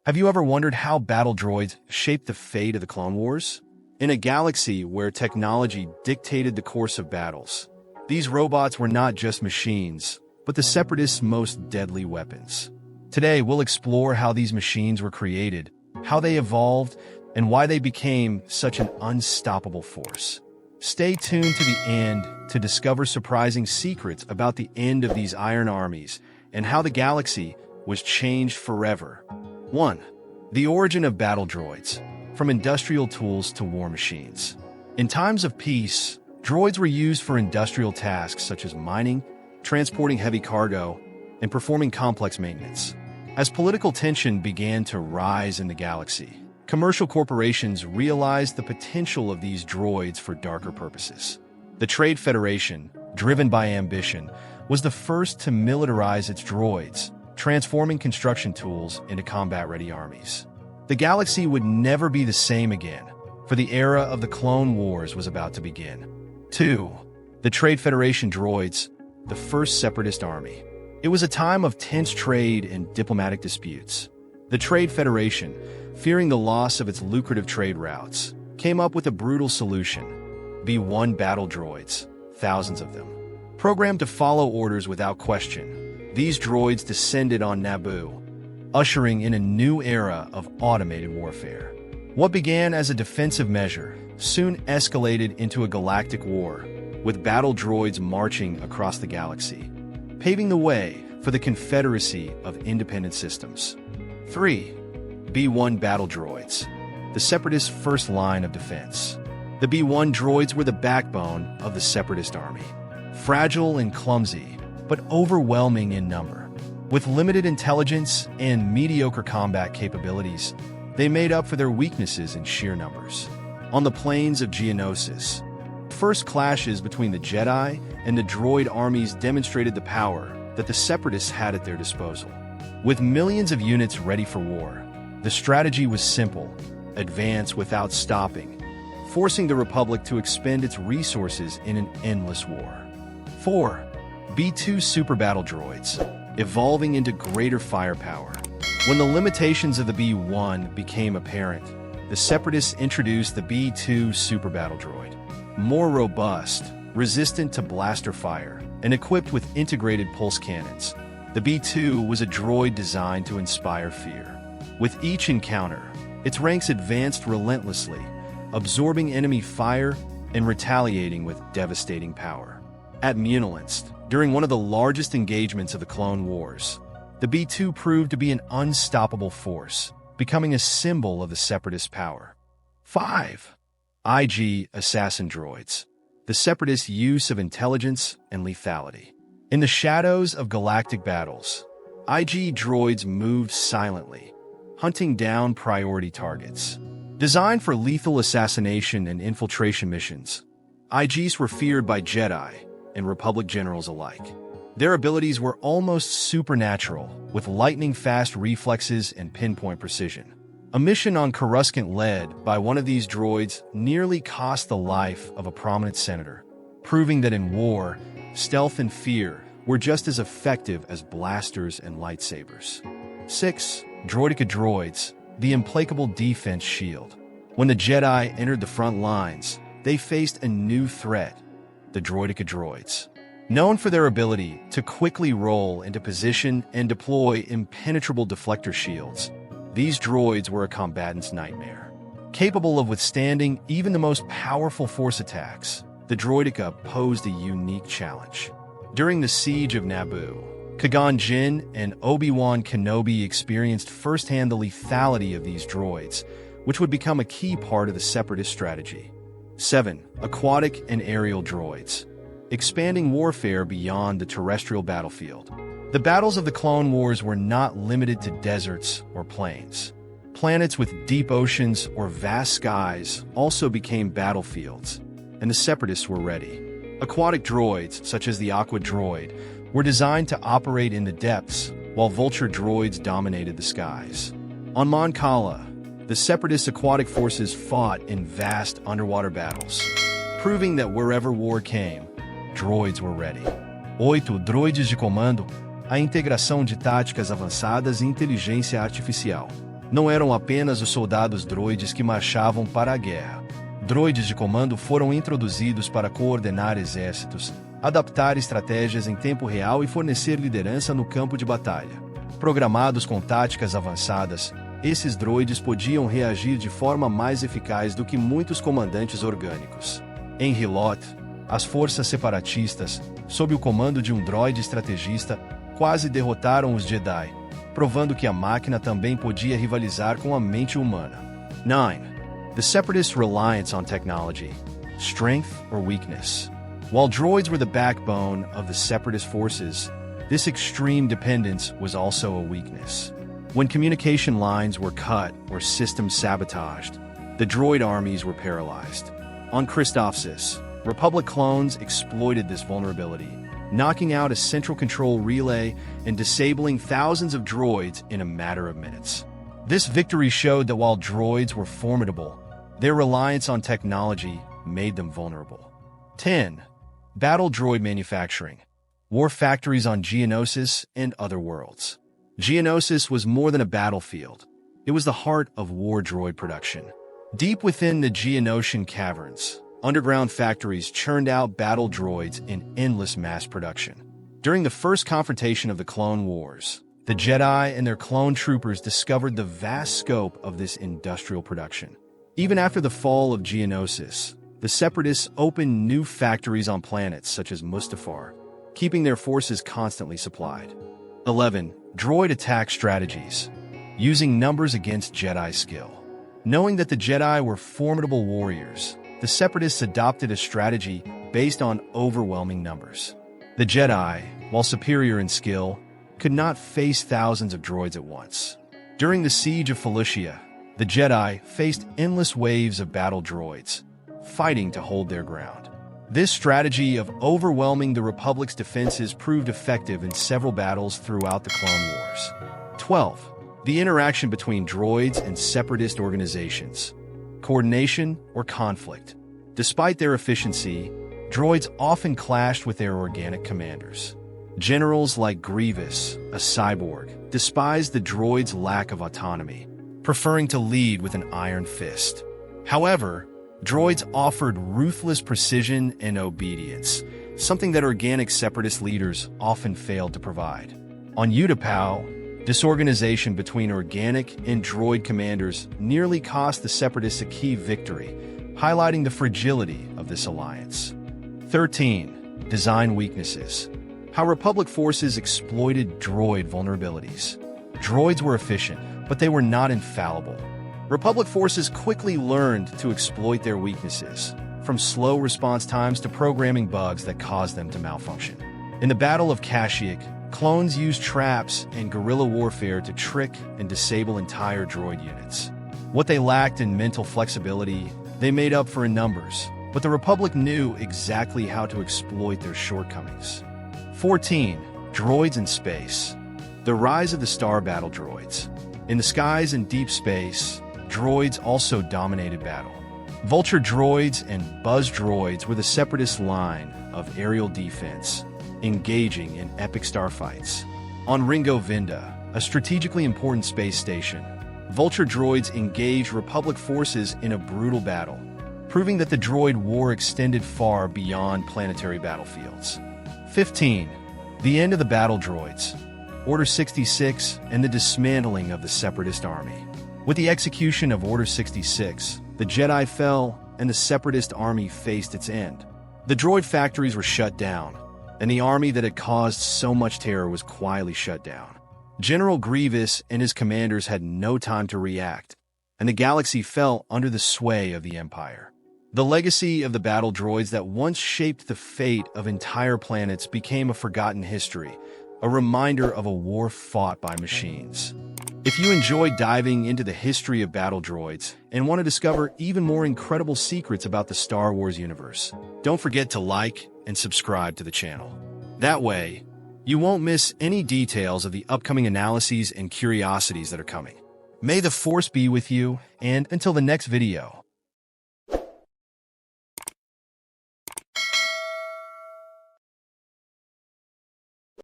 Have you ever wondered how battle droids shaped the fate of the Clone Wars? In a galaxy where technology dictated the course of battles, these robots were not just machines, but the Separatists' most deadly weapons. Today, we'll explore how these machines were created, how they evolved, and why they became such an unstoppable force. Stay tuned to the end to discover surprising secrets about the end of these iron armies and how the galaxy was changed forever. 1. The origin of battle droids, from industrial tools to war machines. In times of peace, droids were used for industrial tasks such as mining, transporting heavy cargo, and performing complex maintenance. As political tension began to rise in the galaxy, commercial corporations realized the potential of these droids for darker purposes. The Trade Federation, driven by ambition, was the first to militarize its droids, transforming construction tools into combat-ready armies. The galaxy would never be the same again, for the era of the Clone Wars was about to begin. 2. The Trade Federation droids, the first Separatist army. It was a time of tense trade and diplomatic disputes. The Trade Federation, fearing the loss of its lucrative trade routes, came up with a brutal solution: B-1 battle droids, thousands of them. Programmed to follow orders without question, these droids descended on Naboo, ushering in a new era of automated warfare. What began as a defensive measure soon escalated into a galactic war, with battle droids marching across the galaxy, paving the way for the Confederacy of Independent Systems. 3. B-1 battle droids, the Separatists' first line of defense. The B-1 droids were the backbone of the Separatist army. Fragile and clumsy, but overwhelming in number. With limited intelligence and mediocre combat capabilities, they made up for their weaknesses in sheer numbers. On the plains of Geonosis, first clashes between the Jedi and the droid armies demonstrated the power that the Separatists had at their disposal. With millions of units ready for war, the strategy was simple: advance without stopping, forcing the Republic to expend its resources in an endless war. 4. B-2 super battle droids, evolving into greater firepower. When the limitations of the B-1 became apparent, the Separatists introduced the B-2 super battle droid. More robust, resistant to blaster fire, and equipped with integrated pulse cannons, the B-2 was a droid designed to inspire fear. With each encounter, its ranks advanced relentlessly, absorbing enemy fire and retaliating with devastating power. At Munilist, during one of the largest engagements of the Clone Wars, the B-2 proved to be an unstoppable force, becoming a symbol of the Separatist power. 5. IG assassin droids, the Separatist use of intelligence and lethality. In the shadows of galactic battles, IG droids moved silently, hunting down priority targets. Designed for lethal assassination and infiltration missions, IGs were feared by Jedi and Republic generals alike. Their abilities were almost supernatural, with lightning-fast reflexes and pinpoint precision. A mission on Coruscant led by one of these droids nearly cost the life of a prominent senator, proving that in war, stealth and fear were just as effective as blasters and lightsabers. 6. Droideka droids, the implacable defense shield. When the Jedi entered the front lines, they faced a new threat: the Droideka droids. Known for their ability to quickly roll into position and deploy impenetrable deflector shields, these droids were a combatant's nightmare. Capable of withstanding even the most powerful force attacks, the Droideka posed a unique challenge. During the Siege of Naboo, Qui-Gon Jinn and Obi-Wan Kenobi experienced firsthand the lethality of these droids, which would become a key part of the Separatist strategy. 7. Aquatic and aerial droids, expanding warfare beyond the terrestrial battlefield. The battles of the Clone Wars were not limited to deserts or plains. Planets with deep oceans or vast skies also became battlefields, and the Separatists were ready. Aquatic droids, such as the Aqua droid, were designed to operate in the depths, while Vulture droids dominated the skies. On Mon Cala, the Separatist aquatic forces fought in vast underwater battles, proving that wherever war came, droids were ready. 8. Droids de comando, a integração de táticas avançadas e inteligência artificial. não eram apenas os soldados droids que marchavam para a guerra. Droids de comando foram introduzidos para coordenar exércitos, adaptar estratégias em tempo real e fornecer liderança no campo de batalha. Programados com táticas avançadas, esses droids podiam reagir de forma mais eficaz do que muitos comandantes orgânicos. Em Hilot, as forças separatistas, sob o comando de um droid estrategista, quase derrotaram os Jedi, provando que a máquina também podia rivalizar com a mente humana. 9. The Separatists' reliance on technology, strength or weakness. While droids were the backbone of the Separatist forces, this extreme dependence was also a weakness. When communication lines were cut or systems sabotaged, the droid armies were paralyzed. On Christophsis, Republic clones exploited this vulnerability, knocking out a central control relay and disabling thousands of droids in a matter of minutes. This victory showed that while droids were formidable, their reliance on technology made them vulnerable. 10. Battle droid manufacturing. War factories on Geonosis and other worlds. Geonosis was more than a battlefield. It was the heart of war droid production. Deep within the Geonosian caverns, underground factories churned out battle droids in endless mass production. During the first confrontation of the Clone Wars, the Jedi and their clone troopers discovered the vast scope of this industrial production. Even after the fall of Geonosis, the Separatists opened new factories on planets such as Mustafar, keeping their forces constantly supplied. 11. Droid attack strategies. Using numbers against Jedi skill. Knowing that the Jedi were formidable warriors, the Separatists adopted a strategy based on overwhelming numbers. The Jedi, while superior in skill, could not face thousands of droids at once. During the Siege of Felicia, the Jedi faced endless waves of battle droids, fighting to hold their ground. This strategy of overwhelming the Republic's defenses proved effective in several battles throughout the Clone Wars. 12. The interaction between droids and Separatist organizations. Coordination or conflict. Despite their efficiency, droids often clashed with their organic commanders. Generals like Grievous, a cyborg, despised the droids' lack of autonomy, preferring to lead with an iron fist. However, droids offered ruthless precision and obedience, something that organic Separatist leaders often failed to provide. On Utapau, disorganization between organic and droid commanders nearly cost the Separatists a key victory, highlighting the fragility of this alliance. 13. Design weaknesses. How Republic forces exploited droid vulnerabilities. Droids were efficient, but they were not infallible. Republic forces quickly learned to exploit their weaknesses, from slow response times to programming bugs that caused them to malfunction. In the Battle of Kashyyyk, clones used traps and guerrilla warfare to trick and disable entire droid units. What they lacked in mental flexibility, they made up for in numbers, but the Republic knew exactly how to exploit their shortcomings. 14. Droids in space. The rise of the star battle droids. In the skies and deep space, droids also dominated battle. Vulture droids and buzz droids were the Separatist line of aerial defense, engaging in epic starfights. On Ringo Vinda, a strategically important space station, Vulture droids engaged Republic forces in a brutal battle, proving that the droid war extended far beyond planetary battlefields. 15. The end of the battle droids. Order 66 and the dismantling of the Separatist army. With the execution of Order 66, the Jedi fell and the Separatist army faced its end. The droid factories were shut down, and the army that had caused so much terror was quietly shut down. General Grievous and his commanders had no time to react, and the galaxy fell under the sway of the Empire. The legacy of the battle droids that once shaped the fate of entire planets became a forgotten history, a reminder of a war fought by machines. If you enjoy diving into the history of battle droids and want to discover even more incredible secrets about the Star Wars universe, don't forget to like and subscribe to the channel. That way, you won't miss any details of the upcoming analyses and curiosities that are coming. May the Force be with you, and until the next video.